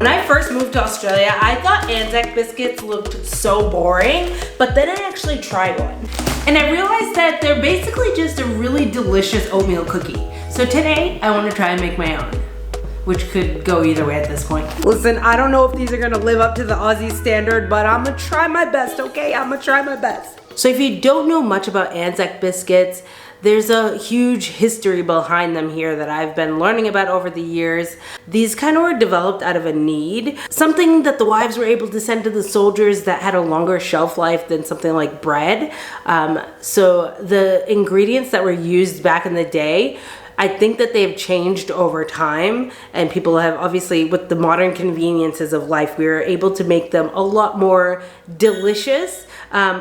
When I first moved to Australia, I thought ANZAC biscuits looked so boring, but then I actually tried one. And I realized that they're basically just a really delicious oatmeal cookie. So today, I want to try and make my own, which could go either way at this point. Listen, I don't know if these are gonna live up to the Aussie standard, but I'm gonna try my best, okay? I'm gonna try my best. So if you don't know much about ANZAC biscuits, there's a huge history behind them here that I've been learning about over the years. These kind of were developed out of a need, something that the wives were able to send to the soldiers that had a longer shelf life than something like bread. So the ingredients that were used back in the day, I think that they've changed over time, and people have, obviously with the modern conveniences of life, we are able to make them a lot more delicious.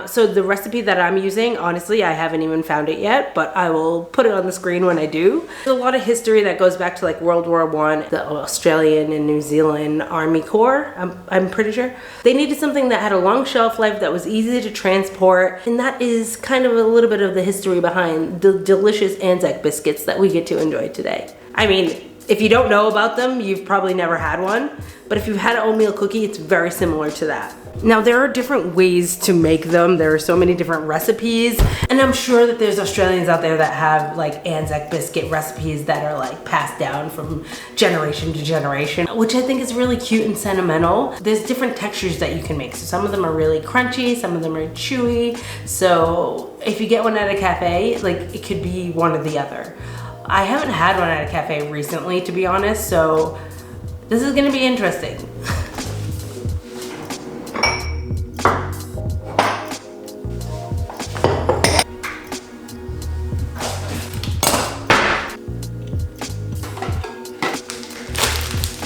So the recipe that I'm using, honestly, I haven't even found it yet, but I will put it on the screen when I do. There's a lot of history that goes back to like World War I, the Australian and New Zealand Army Corps, I'm pretty sure. They needed something that had a long shelf life, that was easy to transport, and that is kind of a little bit of the history behind the delicious ANZAC biscuits that we get to enjoy today. I mean, if you don't know about them, you've probably never had one, but if you've had an oatmeal cookie, it's very similar to that. Now, there are different ways to make them. There are so many different recipes, and I'm sure that there's Australians out there that have like ANZAC biscuit recipes that are like passed down from generation to generation, which I think is really cute and sentimental. There's different textures that you can make. So some of them are really crunchy, some of them are chewy. So if you get one at a cafe, like it could be one or the other. I haven't had one at a cafe recently, to be honest, so this is gonna be interesting.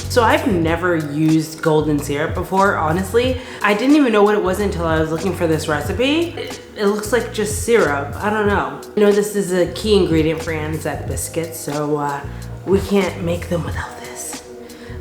So I've never used golden syrup before, honestly. I didn't even know what it was until I was looking for this recipe. It looks like just syrup, I don't know. You know, this is a key ingredient for ANZAC biscuits, so we can't make them without this.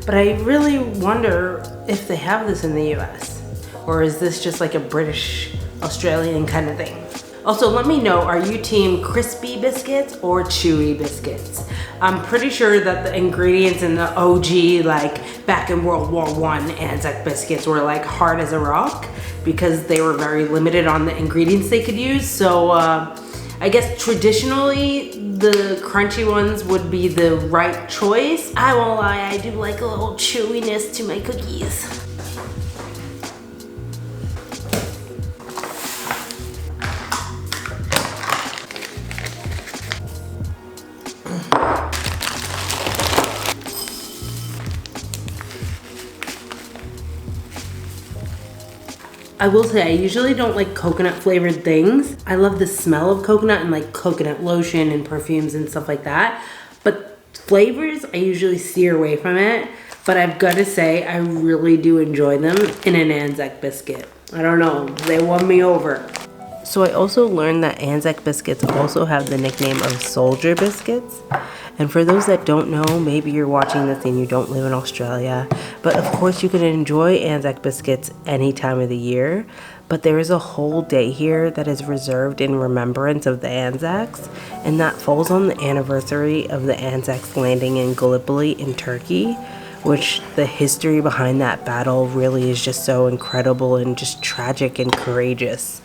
But I really wonder if they have this in the US, or is this just like a British, Australian kind of thing? Also, let me know, are you team crispy biscuits or chewy biscuits? I'm pretty sure that the ingredients in the OG, like back in World War I, ANZAC biscuits were like hard as a rock because they were very limited on the ingredients they could use. So I guess traditionally the crunchy ones would be the right choice. I won't lie, I do like a little chewiness to my cookies. I will say, I usually don't like coconut flavored things. I love the smell of coconut and like coconut lotion and perfumes and stuff like that. But flavors, I usually steer away from it. But I've got to say, I really do enjoy them in an ANZAC biscuit. I don't know, they won me over. So I also learned that ANZAC biscuits also have the nickname of soldier biscuits. And for those that don't know, maybe you're watching this and you don't live in Australia, but of course you can enjoy ANZAC biscuits any time of the year, but there is a whole day here that is reserved in remembrance of the Anzacs, and that falls on the anniversary of the Anzacs landing in Gallipoli in Turkey, which the history behind that battle really is just so incredible and just tragic and courageous.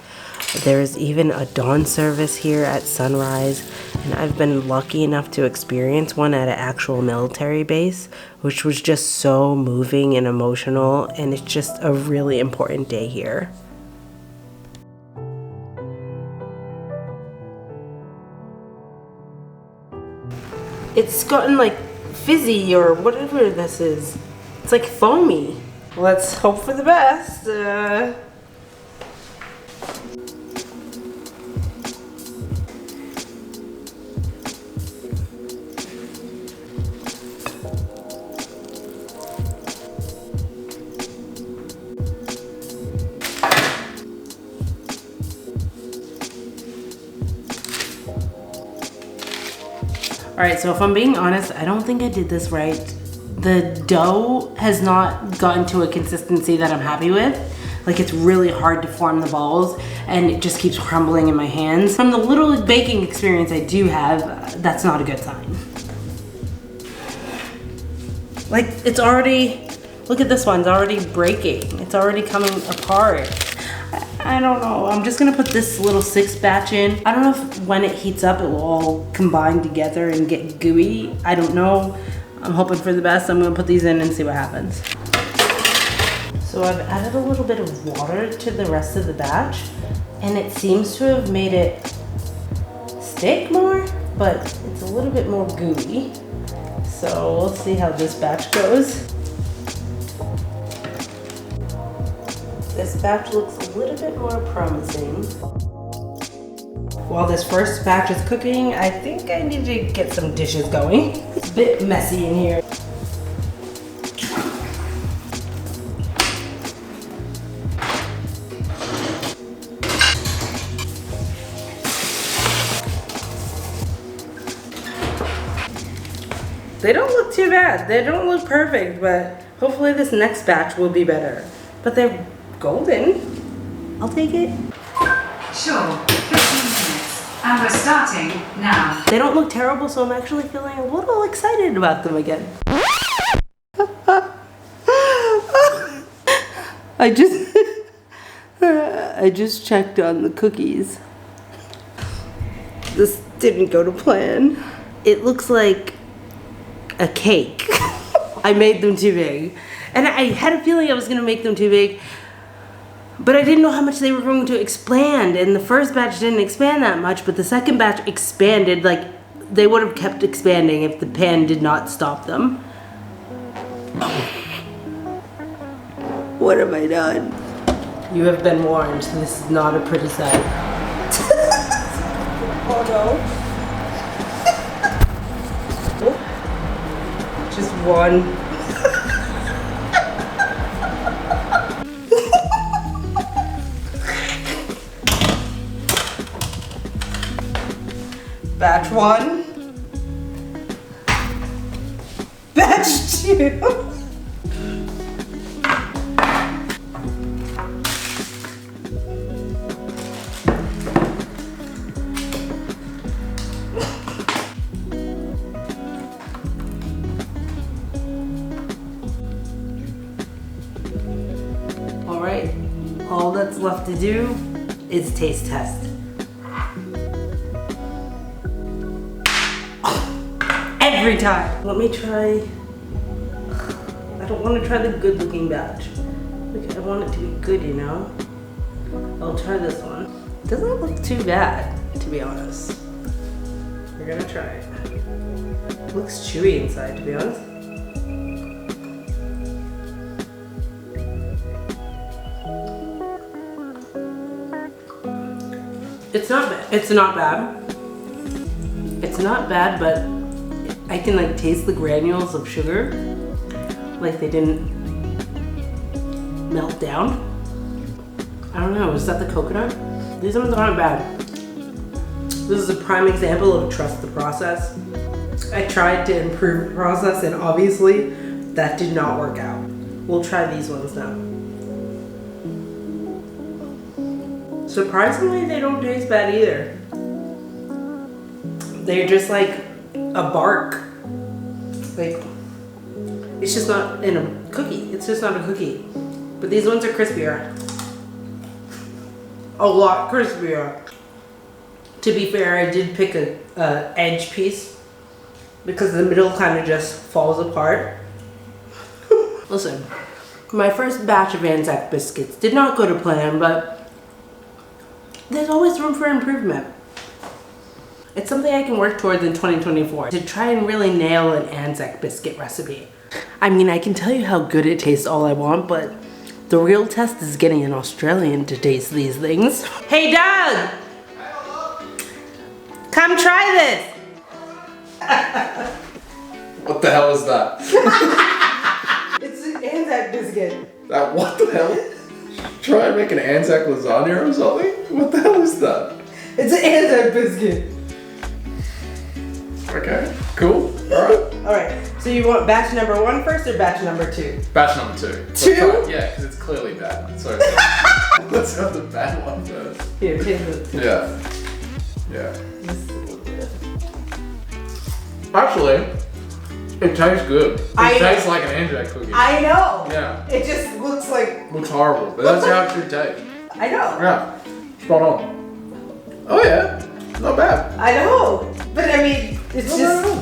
There's even a dawn service here at sunrise, and I've been lucky enough to experience one at an actual military base, which was just so moving and emotional, and it's just a really important day here. It's gotten like fizzy or whatever this is. It's like foamy. Let's hope for the best. Alright, so if I'm being honest, I don't think I did this right. The dough has not gotten to a consistency that I'm happy with. Like, it's really hard to form the balls and it just keeps crumbling in my hands. From the little baking experience I do have, that's not a good sign. Like, it's already Look at this one, it's already breaking. It's already coming apart. I don't know, I'm just gonna put this little 6 batch in. I don't know if when it heats up, it will all combine together and get gooey. I don't know. I'm hoping for the best. I'm gonna put these in and see what happens. So I've added a little bit of water to the rest of the batch, and it seems to have made it stick more, but it's a little bit more gooey. So we'll see how this batch goes. This batch looks a little bit more promising. While this first batch is cooking, I think I need to get some dishes going. It's a bit messy in here. They don't look too bad. They don't look perfect, but hopefully this next batch will be better. But they're golden. I'll take it. Sure, 15 minutes. And we're starting now. They don't look terrible, so I'm actually feeling a little excited about them again. I just checked on the cookies. This didn't go to plan. It looks like a cake. I made them too big. And I had a feeling I was gonna make them too big, but I didn't know how much they were going to expand. And the first batch didn't expand that much, but the second batch expanded. Like, they would have kept expanding if the pan did not stop them. What have I done? You have been warned. This is not a pretty sight. Oh no. Just one. Batch 1. Batch 2. All right, all that's left to do is taste test. Every time. Let me try. I don't want to try the good looking batch. I want it to be good, you know? I'll try this one. It doesn't look too bad, to be honest. We're gonna try it. It looks chewy inside, to be honest. It's not bad. It's not bad. It's not bad, but I can like taste the granules of sugar, like they didn't melt down. I don't know, is that the coconut? These ones aren't bad. This is a prime example of trust the process. I tried to improve the process and obviously that did not work out. We'll try these ones now. Surprisingly, they don't taste bad either. They're just like a bark. Like, it's just not in a cookie. It's just not a cookie. But these ones are crispier. A lot crispier. To be fair, I did pick a edge piece because the middle kind of just falls apart. Listen, my first batch of ANZAC biscuits did not go to plan, but there's always room for improvement. It's something I can work towards in 2024 to try and really nail an ANZAC biscuit recipe. I mean, I can tell you how good it tastes all I want, but the real test is getting an Australian to taste these things. Hey Doug! Come try this! What the hell is that? It's an ANZAC biscuit. That what the hell? Try and make an ANZAC lasagna or something? What the hell is that? It's an ANZAC biscuit. Okay, cool. Alright. Alright, so you want batch number 1 first or batch number 2? Batch number 2. Two? Yeah, because it's clearly bad. So let's have the bad one first. Here, taste it. Yeah. Yeah. Actually, It tastes good. It tastes like an ANZAC cookie. I know. Yeah. It just looks like. Looks horrible, but that's how it should taste. I know. Yeah. Spot on. Oh yeah. Not bad. I know. But I mean, it's No, just. no, no.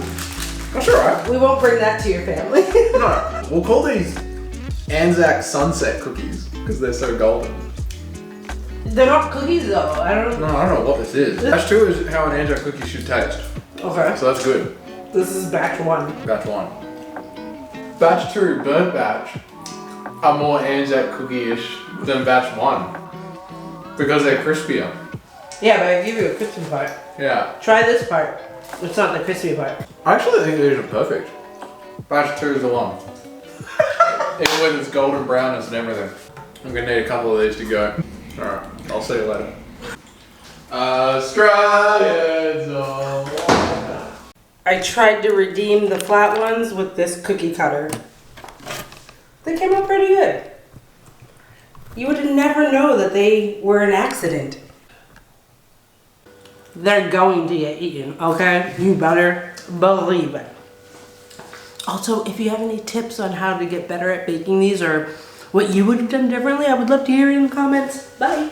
That's alright. We won't bring that to your family. No. We'll call these ANZAC sunset cookies because they're so golden. They're not cookies though. I don't know. No, I don't know what this is. Batch 2 is how an ANZAC cookie should taste. Okay. So that's good. This is batch 1. Batch 1. Batch 2, burnt batch, are more ANZAC cookie-ish than batch 1 because they're crispier. Yeah, but I give you a crispy part. Yeah. Try this part. It's not the crispy part. I actually think these are perfect. Batch 2 is the one. Even with its golden brownness and everything. I'm gonna need a couple of these to go. Alright, I'll see you later. Australians all I tried to redeem the flat ones with this cookie cutter. They came out pretty good. You would never know that they were an accident. They're going to get eaten, okay? You better believe it. Also, if you have any tips on how to get better at baking these or what you would have done differently, I would love to hear it in the comments. Bye.